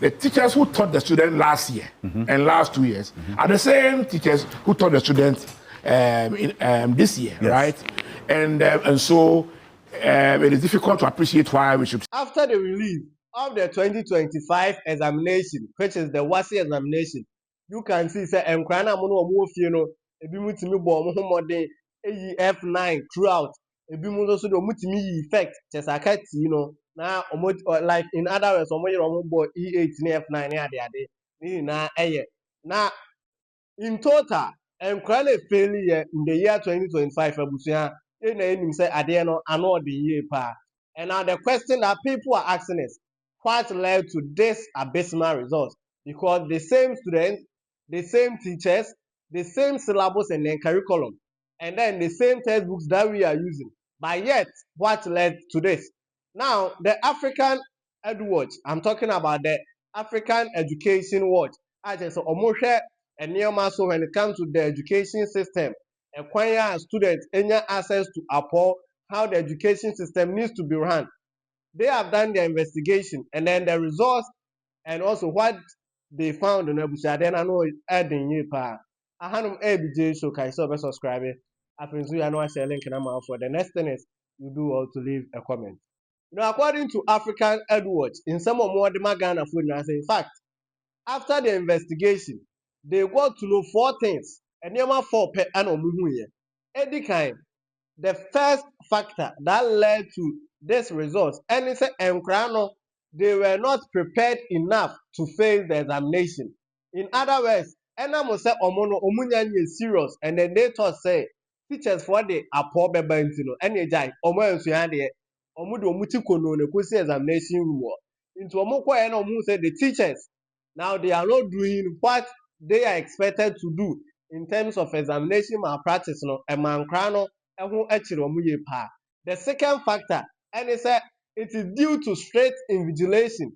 the teachers who taught the student last year and last 2 years are the same teachers who taught the student this year, right? And so it is difficult to appreciate why we should. After the release of the 2025 examination, which is the WASSCE examination, you can see say Nkrana mono omo fie no ebi mutimi bo omo homode F9 throughout ebi mu so de mutimi yi effect chesaka ti no na omo like in other words omo yero omo bo E8 ni F9 ni ade ni na eye na in total Nkrana failure in the year 2025 abusia e na enim say ade no ano de ye pa. And now the question that people are asking is what led to this abysmal results? Because the same students, the same teachers, the same syllabus and then curriculum, and then the same textbooks that we are using. But yet, what led to this? Now, the African EduWatch, I'm talking about the African Education Watch. I just say, and so when it comes to the education system, acquire students any access to Apple, how the education system needs to be run. They have done their investigation and then the results and also what they found in Abuja. Then I know it's adding you pa. I had Bjay so can you subscribe. I think you know I share link in my for the next thing is you do all to leave a comment. Now according to African EduWatch, in some of more the Magana food now say in fact after the investigation they got to know 4 things and number 4 per annum any kind. The first factor that led to this result, and it's Nkrano, they were not prepared enough to face the examination. In other words, Enamo say Omono Omunyanya is serious, and then they thought say teachers for the Apo Bebantino, and a jai, Omo and Suyande, Omudo Mutikono, the Kusi examination room. Into Omoko and Omu said the teachers now they are not doing what they are expected to do in terms of examination malpractice, no, and Nkrano. The second factor, and it said it is due to straight invigilation.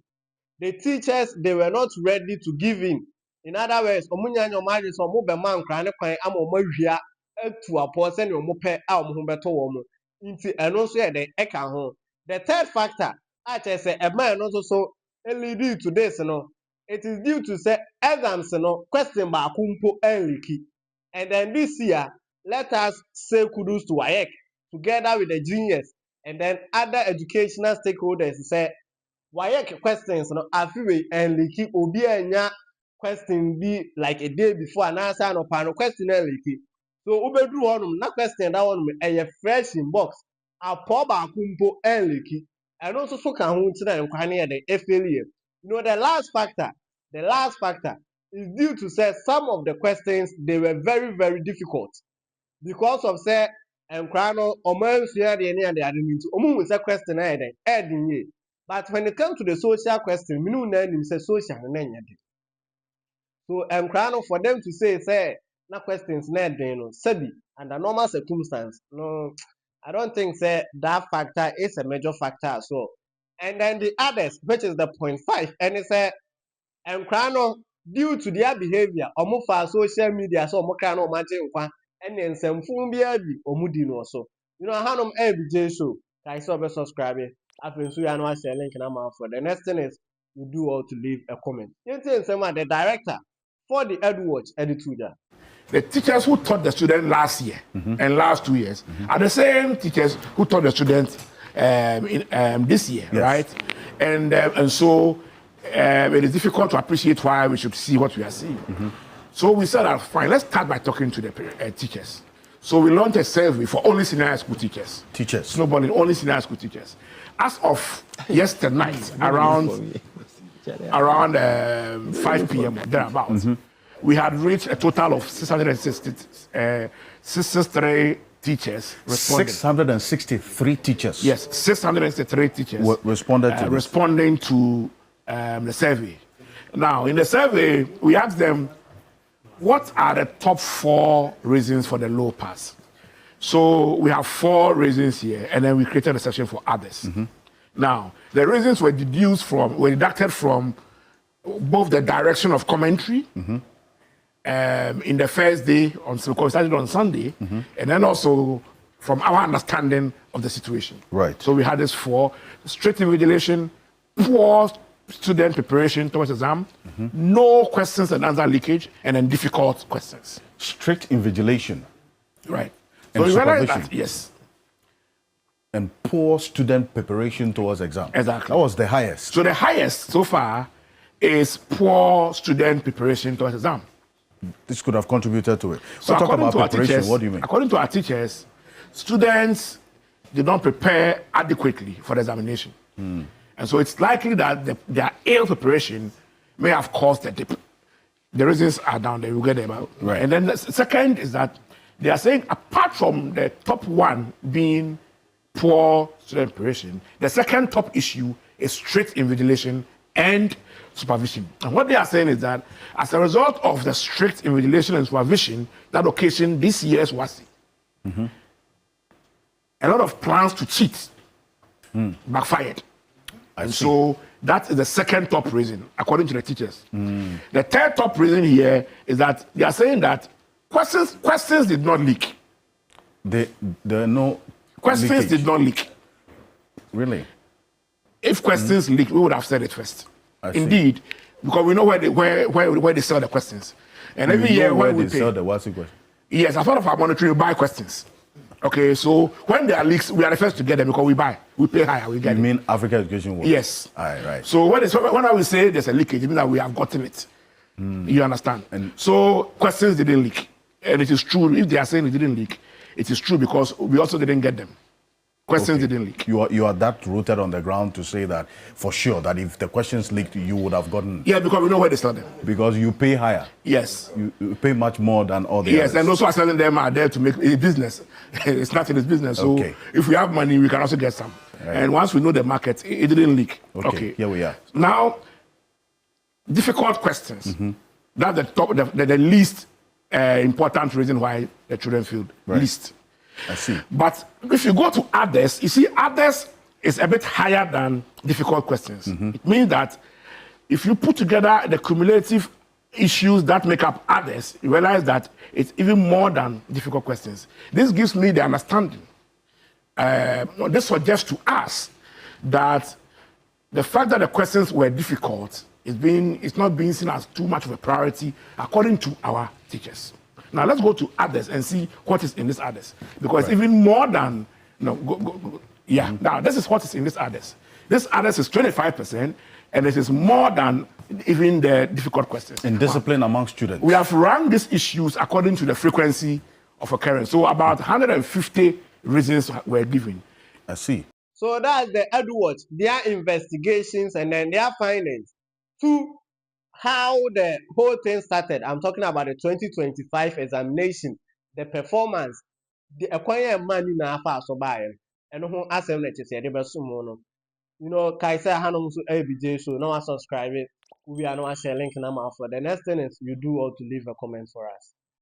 The teachers they were not ready to give in. In other words, omunyanyo maji so mo be man kran kwan amomahia atu apo se ne mo pe a mo ho beto wo mo nti eno so ye de eka ho. The third factor, I say a man no so lead to this no. It is due to say exams no question ba kumpo enliki. And then this year let us say kudos to WAEC together with the genius and then other educational stakeholders say WAEC questions no afiwe and leaky obi anya question be like a day before an answer no panel question leaky. So ubedu honum na question that one a fresh in box a pour ba kumpo and leaky and also so can hu ntina nkwane the failure. You know the last factor is due to say some of the questions they were very very difficult. Because of say Nkrano omo nsua de ne ade ade nti omo hu say question na eden edin ye but when it comes to the social question minu na nim say social na nya de so Nkrano for them to say na questions na eden no sabi under normal circumstance no I don't think say that factor is a major factor so and then the others which is the 0.5 and it say Nkrano due to their behavior omo for social media so omo kan no manche nkwa and then some fumbia bi omudi no so you know hanom Bjay show can you subscribe after so you know I share link na ma for the next thing is you do all to leave a comment the director for the EduWatch EduTuja. The teachers who taught the student last year and last 2 years are the same teachers who taught the student this year, right? And so it is difficult to appreciate why we should see what we are seeing. So we said, fine, let's start by talking to the teachers. So we launched a survey for only senior high school teachers. Snowballing, only senior high school teachers. As of yesterday night, around 5 p.m. or thereabouts, we had reached a total of 663 teachers responding. 663 teachers? Yes, 663 teachers responding to the survey. Now, in the survey, we asked them, what are the top 4 reasons for the low pass? So we have 4 reasons here, and then we created a section for others. Now, the reasons were deducted from both the direction of commentary in the first day, because we started on Sunday, and then also from our understanding of the situation. Right. So we had this 4: strict invigilation, poor student preparation towards exam, no questions and answer leakage, and then difficult questions. Strict invigilation. Right. And so you realize supervision. that, yes. And poor student preparation towards exam. Exactly. That was the highest. So the highest so far is poor student preparation towards exam. This could have contributed to it. So talk about preparation. Teachers, What do you mean? According to our teachers, students did not prepare adequately for the examination. And so it's likely that their ill preparation may have caused the dip. The reasons are down there, we'll get them out. Right. And then the second is that they are saying, apart from the top one being poor student preparation, the second top issue is strict invigilation and supervision. And what they are saying is that as a result of the strict invigilation and supervision that occasioned this year's WASSCE, a lot of plans to cheat backfired. And so that is the second top reason, according to the teachers. The third top reason here is that they are saying that questions did not leak. There are no questions leakage. Did not leak. Really? If questions leaked, we would have said it first. Indeed, because we know where they sell the questions. And every year when we they sell the WASSCE question. Yes, as part of our monitoring, we buy questions. Okay, so when there are leaks, we are the first to get them because we pay higher, we get You mean Africa Education Work? Yes. Right. So when I will say there's a leakage, it means that we have gotten it. You understand? And so questions didn't leak. And it is true, if they are saying it didn't leak, it is true because we also didn't get them. Questions didn't leak. You are that rooted on the ground to say that for sure that if the questions leaked, you would have gotten. Yeah, because we know where they sell them. Because you pay higher. Yes. You pay much more than all the others. Yes, and also selling them are there to make a business. It's not in its business. So if we have money, we can also get some. Right. And once we know the market, it didn't leak. Okay. Here we are. Now, difficult questions. That's the least important reason why the children failed. Least. I see. But if you go to others, you see others is a bit higher than difficult questions. It means that if you put together the cumulative issues that make up others, you realize that it's even more than difficult questions. This gives me the understanding. This suggests to us that the fact that the questions were difficult it's not being seen as too much of a priority according to our teachers. Now let's go to others and see what is in these others. Because even more than, now this is what is in these others. This others is 25%, and it is more than even the difficult questions. In discipline among students. We have ranked these issues according to the frequency of occurrence. So about 150 reasons were given. I see. So that's the EduWatch, their investigations and then their findings to how the whole thing started. I'm talking about the 2025 examination, the performance, the acquire money na fa so buy and who asem na chese de beso mo no. You know, Kaisa Hanum so Bjay, so now subscribe it. We are now share link now for the next thing is you do all to leave a comment for us.